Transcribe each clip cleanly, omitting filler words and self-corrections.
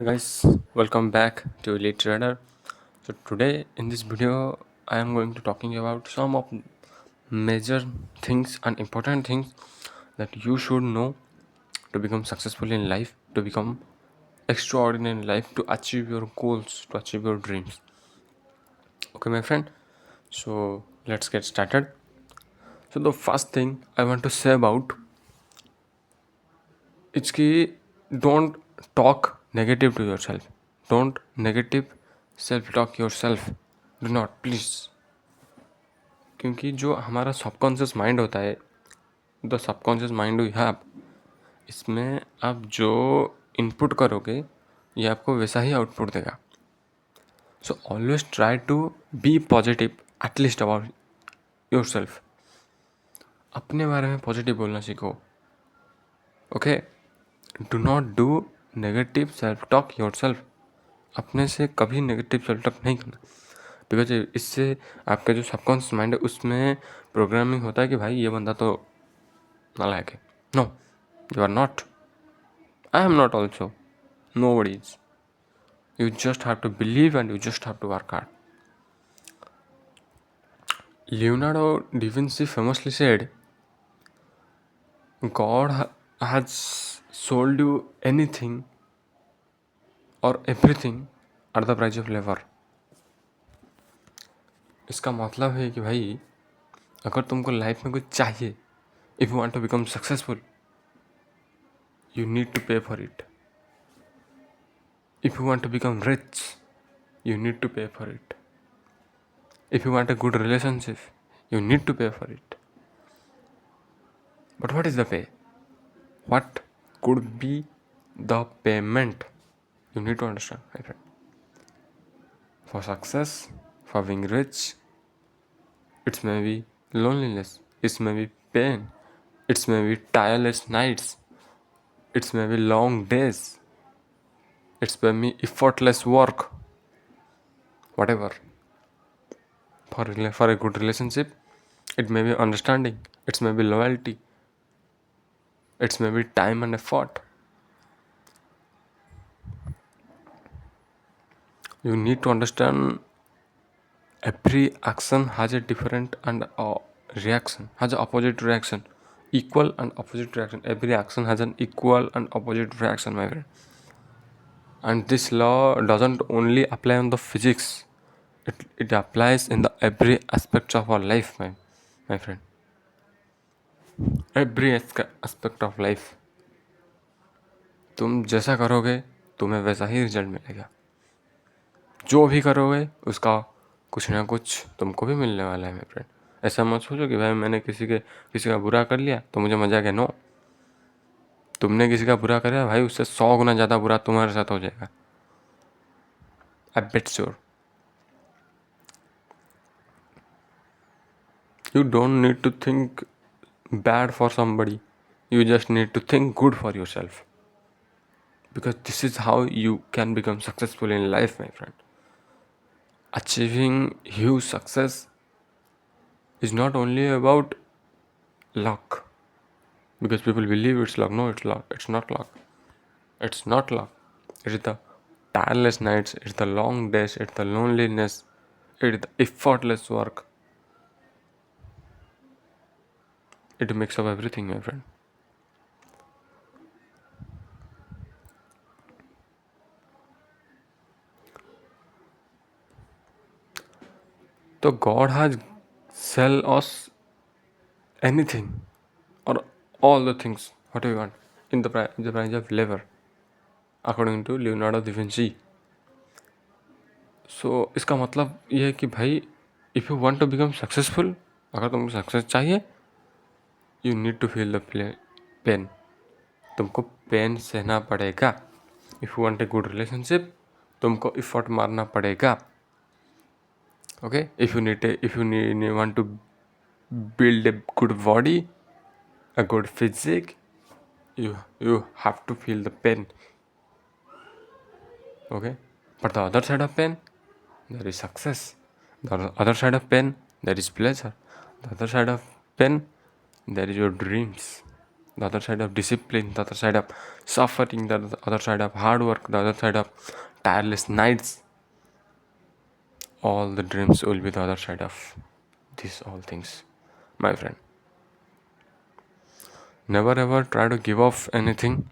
Guys, welcome back to Elite Trader. So today in this video I am going to talking about some of major things and important things that you should know to become successful in life, to become extraordinary in life, to achieve your goals, to achieve your dreams. Okay my friend, so let's get started. So the first thing I want to say about it's कि don't talk negative to yourself. Don't negative self talk yourself. Do not please. क्योंकि जो हमारा subconscious mind होता है, the subconscious mind we have, इसमें आप जो input करोगे ये आपको वैसा ही आउटपुट देगा. So always try to be positive at least about yourself. अपने बारे में पॉजिटिव बोलना सीखो. Okay, do not do negative self talk yourself. अपने से कभी नेगेटिव सेल्फ टॉक नहीं करना, बिकॉज इससे आपका जो सबकॉन्शियस माइंड है उसमें प्रोग्रामिंग होता है कि भाई ये बंदा तो नालायक है. No, you are not. I am not also. Nobody is. You just have to believe and you just have to work hard. Leonardo da Vinci famously said, God has sold you anything or everything at the price of labor. इसका मतलब है कि भाई अगर तुमको life में कुछ चाहिए, if you want to become successful, you need to pay for it. If you want to become rich, you need to pay for it. If you want a good relationship, you need to pay for it. But what is the pay? What could be the payment? You need to understand, my friend. For success, for being rich, it may be loneliness, it may be pain, it may be tireless nights, it may be long days, it may be effortless work, whatever. For a good relationship, it may be understanding, it may be loyalty, it may be time and effort. You need to understand every action has a different and reaction, has an opposite reaction, equal and opposite reaction. Every action has an equal and opposite reaction, my friend. And this law doesn't only apply on the physics, it applies in the every aspects of our life, my friend. Every aspect of life. तुम जैसा करोगे तुम्हें वैसा ही result मिलेगा. जो भी करोगे उसका कुछ ना कुछ तुमको भी मिलने वाला है, मेरे फ्रेंड. ऐसा मत सोचो कि भाई मैंने किसी का बुरा कर लिया तो मुझे मजा आ गया. नो, तुमने किसी का बुरा कराया भाई, उससे 100 गुना ज़्यादा बुरा तुम्हारे साथ हो जाएगा. I bet sure. You don't need to think bad for somebody, you just need to think good for yourself, because this is how you can become successful in life, my friend. Achieving huge success is not only about luck, because people believe it's luck. No, it's luck. It's not luck. It's not luck. It's the tireless nights, it's the long days, it's the loneliness, it's the effortless work. It makes up everything, my friend. So God has sell us anything or all the things what we want in the price of labor, according to Leonardo da Vinci. सो इसका मतलब ये है कि भाई if you want to become successful, अगर तुमको success चाहिए, you need to feel the pain. तुमको पेन सहना पड़ेगा. If you want a good relationship, तुमको इफर्ट मारना पड़ेगा. Okay, if you want to build a good body, a good physique, you have to feel the pain. Okay, but the other side of pain, there is success. The other side of pain, there is pleasure. The other side of pain, there is your dreams. the other side of discipline, the other side of suffering, the other side of hard work, the other side of tireless nights, all the dreams will be the other side of these all things, my friend. Never ever try to give up anything,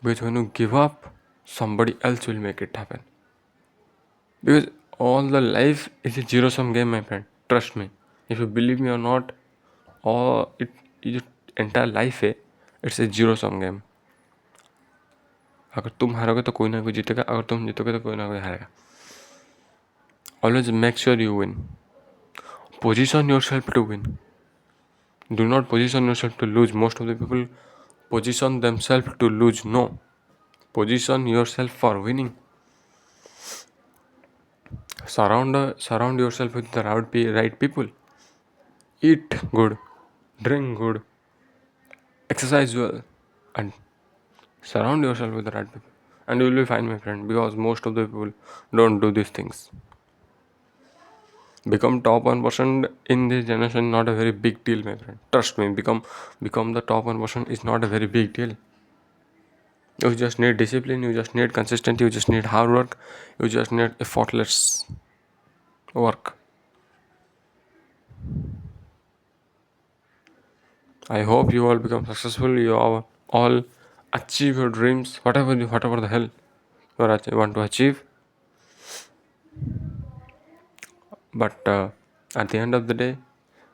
because when you give up, somebody else will make it happen. Because all the life is a zero sum game, my friend. Trust me. If you believe me or not, all it entire life है, it's a zero sum game. अगर तुम हारोगे तो कोई ना कोई जीतेगा, अगर तुम जीतोगे तो कोई ना कोई हारेगा. Always make sure you win. Position yourself to win. Do not position yourself to lose. Most of the people position themselves to lose. No. Position yourself for winning. Surround yourself with the right people. Eat good, drink good, exercise well, and surround yourself with the right people, and you will be fine, my friend. Because most of the people don't do these things. Become top 1% in this generation, not a very big deal, my friend. Trust me. Become the top 1% is not a very big deal. You just need discipline. You just need consistency. You just need hard work. You just need effortless work. I hope you all become successful. You all achieve your dreams, whatever the hell you want to achieve. But at the end of the day,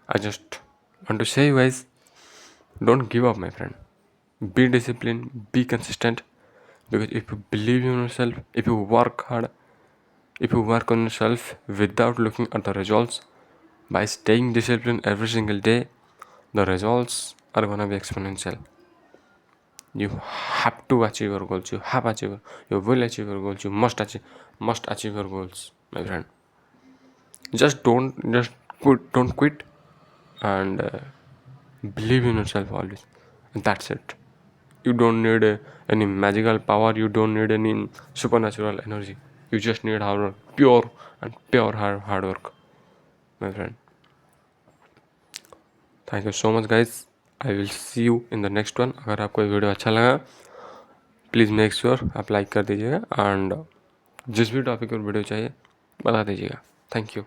I just want to say, you guys, don't give up, my friend. Be disciplined, be consistent. Because if you believe in yourself, if you work hard, if you work on yourself without looking at the results, by staying disciplined every single day, the results are gonna be exponential. You have to achieve your goals. You will achieve your goals. You must achieve your goals, my friend. Just don't quit, and believe in yourself always. And that's it. You don't need any magical power. You don't need any supernatural energy. You just need hard work, pure hard work, my friend. Thank you so much guys. I will see you in the next one. अगर आपको ये video अच्छा लगा, please make sure आप like कर दीजिएगा, and जिस भी टॉपिक पर वीडियो चाहिए बता दीजिएगा. Thank you.